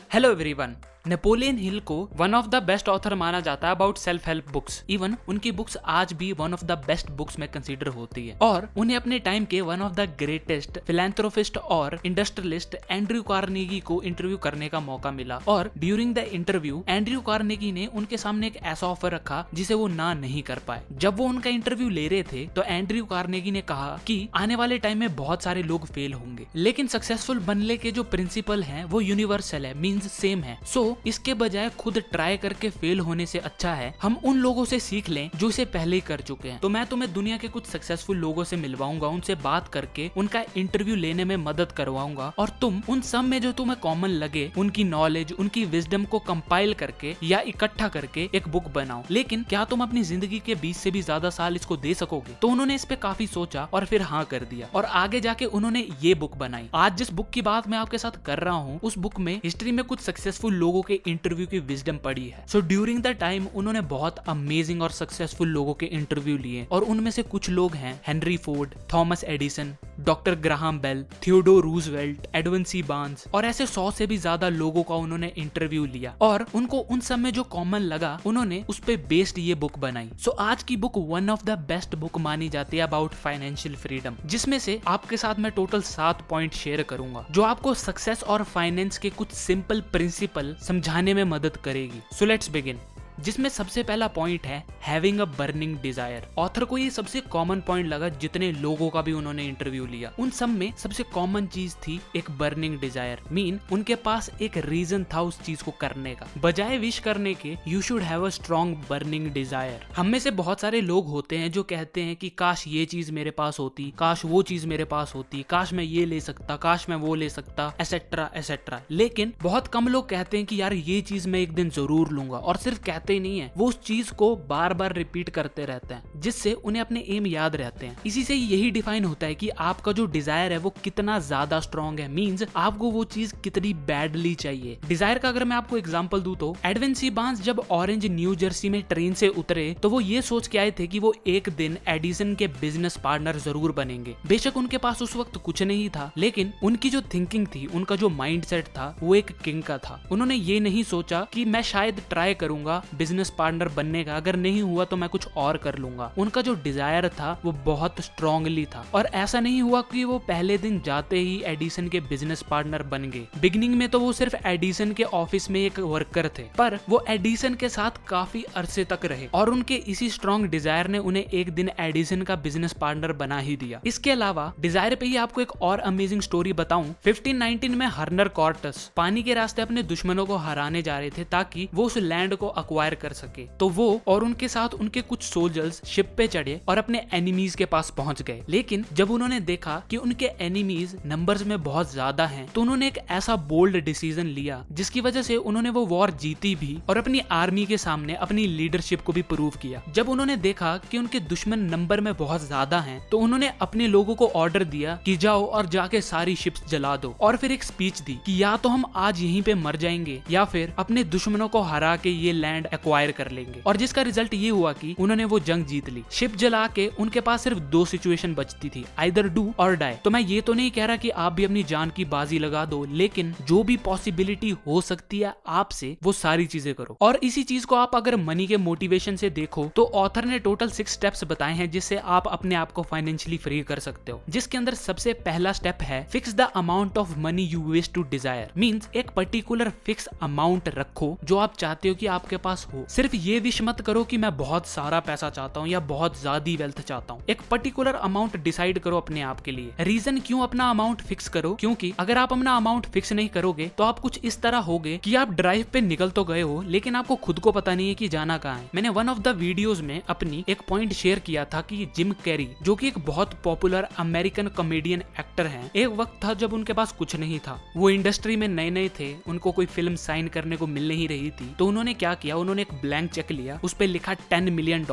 Hello everyone. Napoleon Hill को one of the best author माना जाता है about self help books. Even उनकी बुक्स आज भी one of the best books में कंसीडर होती है और उन्हें अपने टाइम के one of the greatest philanthropist और इंडस्ट्रियलिस्ट एंड्रयू कार्नेगी को इंटरव्यू करने का मौका मिला। और during the interview Andrew Carnegie ने उनके सामने एक ऐसा ऑफर रखा जिसे वो ना नहीं कर पाए। जब वो उनका इंटरव्यू ले रहे थे तो एंड्रयू कार्नेगी ने कहा कि आने वाले टाइम में बहुत सारे लोग फेल होंगे, लेकिन सक्सेसफुल बनने के जो प्रिंसिपल हैं वो यूनिवर्सल है, मींस सेम है। सो इसके बजाय खुद ट्राई करके फेल होने से अच्छा है हम उन लोगों से सीख लें जो इसे पहले ही कर चुके हैं। तो मैं तुम्हें दुनिया के कुछ सक्सेसफुल लोगों से मिलवाऊंगा, उनसे बात करके उनका इंटरव्यू लेने में मदद करवाऊंगा और तुम उन सब में जो तुम्हें कॉमन लगे उनकी नॉलेज, उनकी विजडम को कंपाइल करके या इकट्ठा करके एक बुक बनाओ। लेकिन क्या तुम अपनी जिंदगी के 20 से भी ज्यादा साल इसको दे सकोगे? तो उन्होंने इस पे काफी सोचा और फिर हाँ कर दिया और आगे जाके उन्होंने ये बुक बनाई। आज जिस बुक की बात मैं आपके साथ कर रहा हूँ उस बुक में हिस्ट्री में कुछ सक्सेसफुल लोगों के इंटरव्यू की विजडम पड़ी है। सो ड्यूरिंग द टाइम उन्होंने बहुत अमेजिंग और सक्सेसफुल लोगों के इंटरव्यू लिए और उनमें से कुछ लोग हैं Henry Ford, Thomas Edison, doctor Graham Bell, Theodore Roosevelt, Edwin C Barnes और ऐसे 100 से भी ज्यादा लोगों का उन्होंने इंटरव्यू लिया और उनको उन सब में जो कॉमन लगा उन्होंने उस पे बेस्ड ये बुक बनाई। सो आज की book one of the best book मानी जाती है अबाउट फाइनेंशियल फ्रीडम, जिसमें से आपके साथ मैं टोटल 7 पॉइंट शेयर करूंगा जो आपको सक्सेस और फाइनेंस के कुछ सिंपल प्रिंसिपल समझाने में मदद करेगी। So let's begin. जिसमें सबसे पहला पॉइंट है having a burning desire. Author को ये सबसे कॉमन पॉइंट लगा जितने लोगों का भी उन्होंने इंटरव्यू लिया उन सब में सबसे कॉमन चीज थी एक बर्निंग डिजायर। मीन उनके पास एक रीजन था उस चीज को करने का। बजाय विश करने के you should have a strong burning desire. हम में से बहुत सारे लोग होते हैं जो कहते हैं कि काश ये चीज मेरे पास होती, काश वो चीज मेरे पास होती, काश मैं ये ले सकता, काश मैं वो ले सकता, एसेट्रा एसेट्रा। लेकिन बहुत कम लोग कहते हैं कि यार ये चीज मैं एक दिन जरूर लूंगा, और सिर्फ कहते ही नहीं है, वो उस चीज को बार बार रिपीट करते रहते हैं जिससे उन्हें अपने एम याद रहते हैं। इसी से यही डिफाइन होता है कि आपका जो डिजायर है वो कितना ज्यादा स्ट्रॉन्ग है, मींस आपको वो चीज कितनी बैडली चाहिए। डिजायर का अगर मैं आपको एग्जांपल दूं तो एडविन सी बार्न्स जब ऑरेंज न्यू जर्सी में ट्रेन से उतरे तो वो ये सोच के आए थे कि वो एक दिन एडिसन के बिजनेस पार्टनर जरूर बनेंगे। बेशक उनके पास उस वक्त कुछ नहीं था, लेकिन उनकी जो थिंकिंग थी, उनका जो माइंडसेट था वो एक किंग का था। उन्होंने ये नहीं सोचा कि मैं शायद ट्राई करूंगा बिजनेस पार्टनर बनने का, अगर नहीं हुआ तो मैं कुछ और कर लूंगा। उनका जो डिजायर था वो बहुत स्ट्रांगली था और ऐसा नहीं हुआ कि वो पहले दिन जाते ही एडिसन के बिजनेस पार्टनर बन गए। बिगिनिंग में तो वो सिर्फ एडिसन के ऑफिस में एक वर्कर थे, पर वो एडिसन के साथ काफी अरसे तक रहे और उनके इसी स्ट्रॉन्ग डिजायर ने उन्हें एक दिन एडिसन का बिजनेस पार्टनर बना ही दिया। इसके अलावा डिजायर पे ही आपको एक और अमेजिंग स्टोरी बताऊं। 1519 में हर्नर कॉर्टस पानी के रास्ते अपने दुश्मनों को हराने जा रहे थे ताकि वो उस लैंड को अक्वायर कर सके। तो वो और उनके साथ उनके कुछ सोल्जर्स शिप पे चढ़े और अपने एनिमीज के पास पहुंच गए। लेकिन जब उन्होंने देखा कि उनके एनिमीज नंबर्स में बहुत ज्यादा हैं, तो उन्होंने एक ऐसा बोल्ड डिसीजन लिया जिसकी वजह से उन्होंने वो वॉर जीती भी और अपनी आर्मी के सामने अपनी लीडरशिप को भी प्रूव किया। जब उन्होंने देखा कि उनके दुश्मन नंबर में बहुत ज्यादा हैं, तो उन्होंने अपने लोगों को ऑर्डर दिया कि जाओ और जाके सारी शिप्स जला दो, और फिर एक स्पीच दी कि या तो हम आज यहीं पे मर जाएंगे या फिर अपने दुश्मनों को हरा के ये लैंड एक्वायर कर लेंगे। और जिसका रिजल्ट ये हुआ कि उन्होंने वो जंग जीत ली। शिप जला के उनके पास सिर्फ 2 सिचुएशन बचती थी, आइदर डू और डाई। तो मैं ये तो नहीं कह रहा कि आप भी अपनी जान की बाजी लगा दो, लेकिन जो भी पॉसिबिलिटी हो सकती है आपसे वो सारी चीजें करो। और इसी चीज को आप अगर मनी के मोटिवेशन से देखो तो ऑथर ने टोटल 6 स्टेप्स बताए हैं जिससे आप अपने आप को फाइनेंशियली फ्री कर सकते हो। जिसके अंदर सबसे पहला स्टेप है fix the amount of money you wish to desire. Means एक पर्टिकुलर फिक्स अमाउंट रखो जो आप चाहते हो कि आपके पास हो। सिर्फ ये विश मत करो कि मैं बहुत सारा पैसा चाहता हूँ या बहुत ज्यादा वेल्थ चाहता हूँ। एक पर्टिकुलर अमाउंट डिसाइड करो अपने आप के लिए। रीजन क्यों अपना अमाउंट फिक्स करो, क्योंकि अगर आप अपना अमाउंट फिक्स नहीं करोगे तो आप कुछ इस तरह होगे कि आप ड्राइव पे निकल तो गए हो लेकिन आपको खुद को पता नहीं है कि जाना कहाँ है। मैंने वन ऑफ द वीडियोस में अपनी एक पॉइंट शेयर किया था कि जिम कैरी जो कि एक बहुत पॉपुलर अमेरिकन कॉमेडियन एक्टर हैं, एक वक्त था जब उनके पास कुछ नहीं था। वो इंडस्ट्री में नए नए थे, उनको कोई फिल्म साइन करने को मिल नहीं रही थी। तो उन्होंने क्या किया, उन्होंने उन्होंने एक ब्लैंक चेक लिया, उस पे लिखा $10 मिलियन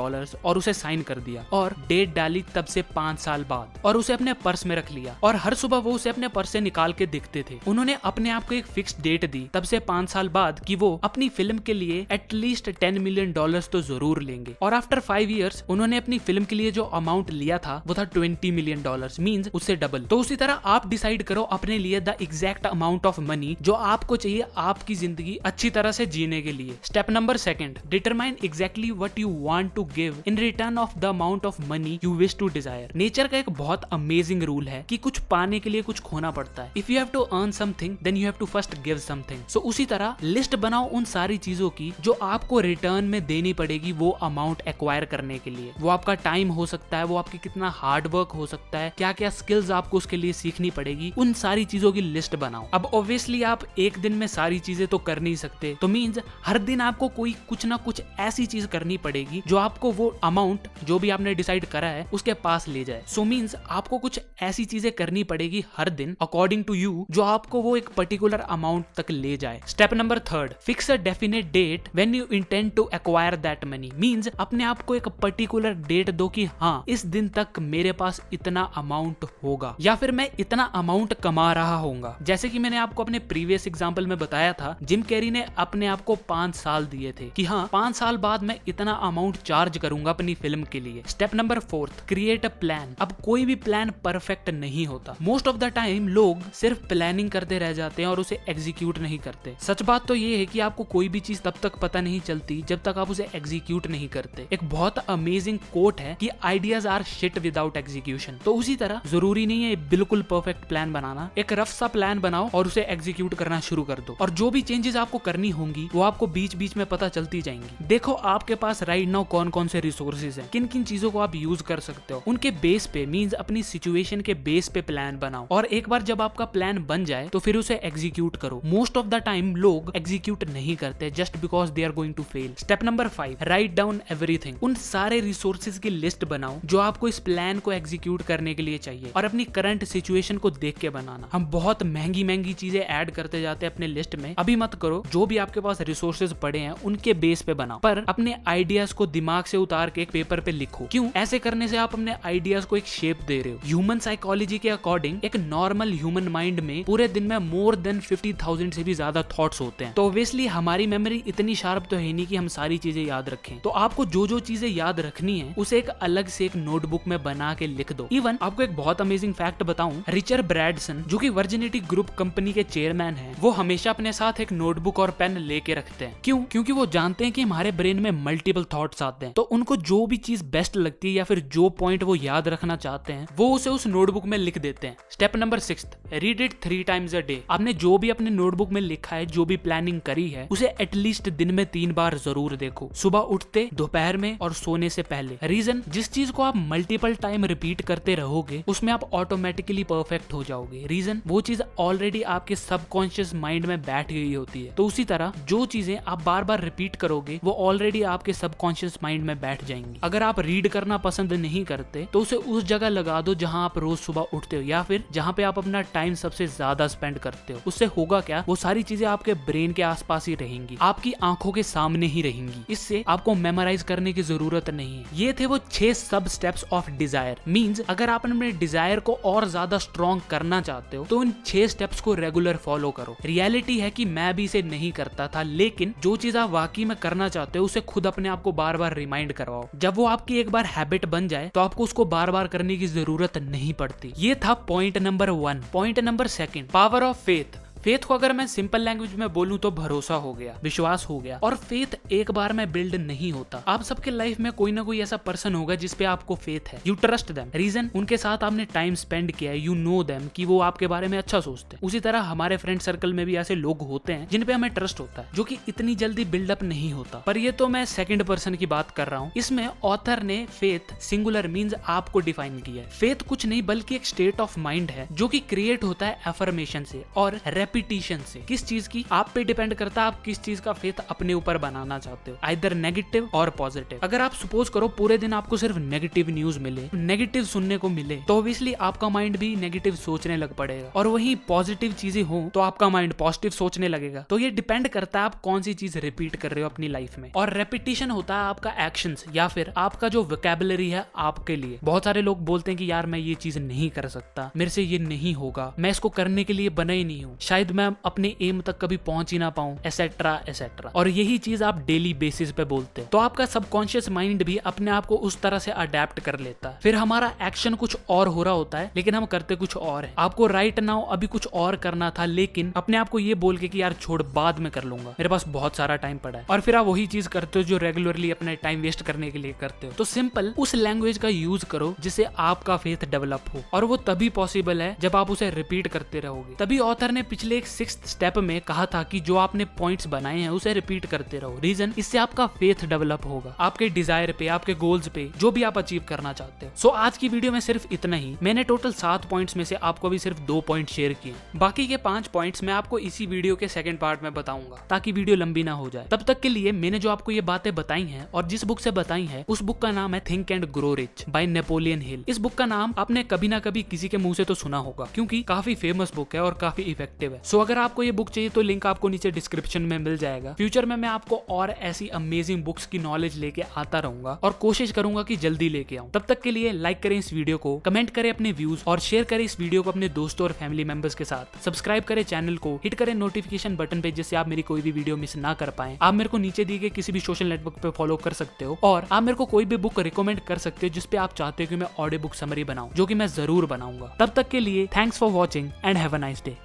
और उसे साइन कर दिया और डेट डाली तब से 5 साल बाद और उसे अपने पर्स में रख लिया और हर सुबह वो उसे अपने पर्स से निकाल के दिखते थे। उन्होंने अपने आप को एक फिक्स डेट दी तब से 5 साल बाद कि वो अपनी फिल्म के लिए एटलीस्ट $10 मिलियन तो जरूर लेंगे और आफ्टर 5 इयर्स उन्होंने अपनी फिल्म के लिए जो अमाउंट लिया था वो था $20 मिलियन, मींस उससे डबल। तो उसी तरह आप डिसाइड करो अपने लिए the exact amount of money जो आपको चाहिए आपकी जिंदगी अच्छी तरह से जीने के लिए। Step number 2, determine exactly what you want to give in return of the amount of money you wish to desire. Nature का एक बहुत अमेजिंग रूल है कि कुछ पाने के लिए कुछ खोना पड़ता है। If you have to earn something then you have to first give something. So उसी तरह लिस्ट बनाओ उन सारी चीजों की जो आपको रिटर्न में देनी पड़ेगी वो अमाउंट एक्वायर करने के लिए। वो आपका टाइम हो सकता है, वो आपकी कितना हार्ड वर्क हो सकता है, क्या क्या स्किल्स आपको उसके लिए सीखनी पड़ेगी, उन सारी चीजों की लिस्ट बनाओ। अब ऑब्वियसली आप एक दिन में सारी चीजें तो कर नहीं सकते, तो मींस हर दिन आपको कोई कुछ ना कुछ ऐसी चीज करनी पड़ेगी जो आपको वो अमाउंट जो भी आपने डिसाइड करा है उसके पास ले जाए। सो मींस आपको कुछ ऐसी चीजें करनी पड़ेगी हर दिन अकॉर्डिंग टू यू जो आपको वो एक पर्टिकुलर अमाउंट तक ले जाए। Step number 3, fix a definite date when you intend to acquire that money. Means अपने आप को एक पर्टिकुलर डेट दो कि हाँ इस दिन तक मेरे पास इतना अमाउंट होगा या फिर मैं इतना अमाउंट कमा रहा होऊंगा। जैसे कि मैंने आपको अपने प्रीवियस एग्जांपल में बताया था, जिम कैरी ने अपने आप को 5 साल दिए थे कि हाँ 5 साल बाद मैं इतना अमाउंट चार्ज करूंगा अपनी फिल्म के लिए। Step number 4, create a plan. अब कोई भी प्लान परफेक्ट नहीं होता। मोस्ट ऑफ द टाइम लोग सिर्फ प्लानिंग करते रह जाते हैं और उसे एग्जीक्यूट नहीं करते। सच बात तो ये है कि आपको कोई भी चीज तब तक पता नहीं चलती जब तक आप उसे एग्जीक्यूट नहीं करते। एक बहुत अमेजिंग कोट है कि ideas are shit without execution. तो उसी तरह जरूरी नहीं है बिल्कुल परफेक्ट प्लान बनाना, एक रफ सा प्लान बनाओ और उसे एग्जीक्यूट करना शुरू कर दो और जो भी चेंजेस आपको करनी होंगी वो आपको बीच बीच में पता चलती जाएंगी। देखो आपके पास राइट नाउ कौन कौन से रिसोर्सेज हैं, किन किन चीजों को आप यूज कर सकते हो, उनके बेस पे मींस अपनी सिचुएशन के बेस पे प्लान बनाओ और एक बार जब आपका प्लान बन जाए तो फिर उसे एग्जीक्यूट करो। मोस्ट ऑफ द टाइम लोग एग्जीक्यूट नहीं करते just because they are going to fail. Step number 5, write down everything. उन सारे रिसोर्सेज की लिस्ट बनाओ जो आपको इस प्लान को एग्जीक्यूट करने के लिए चाहिए और अपनी करंट सिचुएशन को देख के बनाना। हम बहुत महंगी महंगी चीजें ऐड करते जाते हैं अपने लिस्ट में, अभी मत करो। जो भी आपके पास रिसोर्सेज पड़े हैं उनके बेस पे बनाओ, पर अपने आइडियाज को दिमाग से उतार के एक पेपर पे लिखो। क्यों? ऐसे करने से आप अपने आइडियाज को एक शेप दे रहे हो। ह्यूमन साइकोलॉजी के अकॉर्डिंग एक नॉर्मल ह्यूमन माइंड में पूरे दिन में मोर देन 50,000 से भी ज्यादा थॉट्स होते हैं। तो ऑब्वियसली हमारी मेमोरी इतनी शार्प तो है नहीं कि हम सारी चीजें याद रखें। तो आपको जो जो चीजें याद रखनी है उसे एक अलग से एक नोटबुक में बना के लिख दो। इवन आपको एक बहुत अमेजिंग फैक्ट बताऊं, रिचर्ड ब्रैनसन जो कि वर्जिनिटी ग्रुप कंपनी के चेयरमैन हैं, वो हमेशा अपने साथ एक नोटबुक और पेन लेके रखते हैं। क्यों? क्योंकि वो जानते हैं कि हमारे ब्रेन में मल्टीपल थॉट्स आते हैं, तो उनको जो भी चीज बेस्ट लगती है या फिर जो पॉइंट वो याद रखना चाहते हैं वो उसे उस नोटबुक में लिख देते हैं। Step number 6, read it 3 times a day. आपने जो भी अपने नोटबुक में लिखा है, जो भी प्लानिंग करी है, उसे एटलीस्ट दिन में 3 बार जरूर देखो, सुबह उठते, दोपहर में और सोने से पहले। रीजन, जिस चीज को आप मल्टीपल टाइम रिपीट करते रहोगे उसमें आप ऑटोमेटिकली परफेक्ट हो जाओगे। रीजन, वो चीज ऑलरेडी आपके सबकॉन्शियस माइंड में बैठ गई होती है। तो उसी तरह जो चीजें आप बार बार रिपीट करोगे वो ऑलरेडी आपके सबकॉन्शियस माइंड में बैठ जाएंगी। अगर आप रीड करना पसंद नहीं करते तो उसे उस जगह लगा दो जहां आप रोज सुबह उठते हो या फिर जहां पे आप अपना टाइम सबसे ज्यादा स्पेंड करते हो। उससे होगा क्या, वो सारी चीजें आपके ब्रेन के आसपास ही रहेंगी, आपकी आंखों के सामने ही रहेंगी। इससे आपको मेमोराइज करने की जरूरत नहीं है। ये थे वो 6 सब स्टेप्स ऑफ डिजायर। मींस अगर आप अपने डिजायर को और ज्यादा स्ट्रॉन्ग करना चाहते हो तो इन 6 स्टेप्स को रेगुलर फॉलो करो। रियलिटी है कि मैं भी इसे नहीं करता था, लेकिन जो चीज आप वाकई में करना चाहते हो उसे खुद अपने आप को बार बार रिमाइंड करवाओ। जब वो आपकी एक बार हैबिट बन जाए तो आपको उसको बार बार करने की जरूरत नहीं पड़ती। ये था point number 1। Point number 2, power of faith. Faith को अगर मैं सिंपल लैंग्वेज में बोलूं तो भरोसा हो गया, विश्वास हो गया। और फेथ एक बार में बिल्ड नहीं होता। आप सबके लाइफ में कोई ना कोई ऐसा पर्सन होगा जिसपे आपको फेथ है, यू ट्रस्ट देम। रीजन, उनके साथ आपने टाइम स्पेंड किया है, यू नो देम कि वो आपके बारे में अच्छा सोचते हैं। उसी तरह हमारे फ्रेंड सर्कल में भी ऐसे लोग होते हैं जिन पे हमें ट्रस्ट होता है, जो कि इतनी जल्दी बिल्डअप नहीं होता। पर ये तो मैं सेकंड पर्सन की बात कर रहा हूँ। इसमें ऑथर ने फेथ सिंगुलर मींस आपको डिफाइन किया है। फेथ कुछ नहीं बल्कि एक स्टेट ऑफ माइंड है जो कि क्रिएट होता है अफर्मेशन से और रेपिटेशन से। किस चीज की आप पे डिपेंड करता है, आप किस चीज का फेथ अपने ऊपर बनाना चाहते हो, आइदर नेगेटिव और पॉजिटिव। अगर आप सपोज करो पूरे दिन आपको सिर्फ नेगेटिव न्यूज मिले, नेगेटिव सुनने को मिले, तो ऑब्वियसली आपका माइंड भी नेगेटिव सोचने लग पड़ेगा। और वही पॉजिटिव चीजें हो तो आपका माइंड पॉजिटिव सोचने लगेगा। तो ये डिपेंड करता है आप कौन सी चीज रिपीट कर रहे हो अपनी लाइफ में। और रेपिटेशन होता है आपका एक्शंस या फिर आपका जो वोकैबुलरी है आपके लिए। बहुत सारे लोग बोलते हैं कि यार मैं ये चीज नहीं कर सकता, मेरे से ये नहीं होगा, मैं इसको करने के लिए बना ही नहीं हूँ, शायद मैं अपने एम तक कभी पहुंच ही ना पाऊं, एसेट्रा एसेट्रा। और यही चीज आप डेली बेसिस पे बोलते हैं, तो आपका सबकॉन्शियस माइंड भी अपने आप को उस तरह से अडेप्ट कर लेता है। फिर हमारा एक्शन कुछ और हो रहा होता है लेकिन हम करते कुछ और है। आपको राइट नाउ अभी कुछ और करना था, लेकिन अपने आप को ये बोल के कि यार छोड़ बाद में कर लूंगा, मेरे पास बहुत सारा टाइम पड़ा है। और फिर आप वही चीज करते हो जो रेगुलरली अपने टाइम वेस्ट करने के लिए करते हो। तो सिंपल उस लैंग्वेज का यूज करो जिससे आपका फेथ डेवलप हो, और वो तभी पॉसिबल है जब आप उसे रिपीट करते रहोगे। तभी ऑथर ने पिछले एक 6th स्टेप में कहा था कि जो आपने पॉइंट्स बनाए हैं उसे रिपीट करते रहो। रीजन, इससे आपका फेथ डेवलप होगा आपके डिजायर पे, आपके गोल्स पे, जो भी आप अचीव करना चाहते हो। सो आज की वीडियो में सिर्फ इतना ही। मैंने टोटल 7 पॉइंट्स में से आपको भी सिर्फ 2 पॉइंट शेयर किए, बाकी के 5 पॉइंट्स मैं आपको इसी वीडियो के सेकंड पार्ट में बताऊंगा ताकि वीडियो लंबी ना हो जाए। तब तक के लिए मैंने जो आपको ये बातें बताई हैं और जिस बुक से बताई हैं उस बुक का नाम है think and grow rich by Napoleon Hill. इस बुक का नाम आपने कभी ना कभी किसी के मुंह से तो सुना होगा क्योंकि काफी फेमस बुक है और काफी इफेक्टिव है। सो अगर आपको ये बुक चाहिए तो लिंक आपको नीचे डिस्क्रिप्शन में मिल जाएगा। फ्यूचर में मैं आपको और ऐसी अमेजिंग बुक्स की नॉलेज लेके आता रहूंगा और कोशिश करूंगा कि जल्दी लेके आऊं। तब तक के लिए लाइक करें इस वीडियो को, कमेंट करें अपने व्यूज और शेयर करें इस वीडियो को अपने दोस्तों और फैमिली मेंबर्स के साथ। सब्सक्राइब करें चैनल को, हिट करें नोटिफिकेशन बटन पे जिससे आप मेरी कोई भी वीडियो मिस ना कर पाएं। आप मेरे को नीचे दिए गए किसी भी सोशल नेटवर्क पे फॉलो कर सकते हो और आप मेरे को कोई भी बुक रिकमेंड कर सकते हो जिसपे आप चाहते हो कि मैं ऑडियो बुक समरी बनाऊं, जो कि मैं जरूर बनाऊंगा। तब तक के लिए thanks for watching and have a nice day.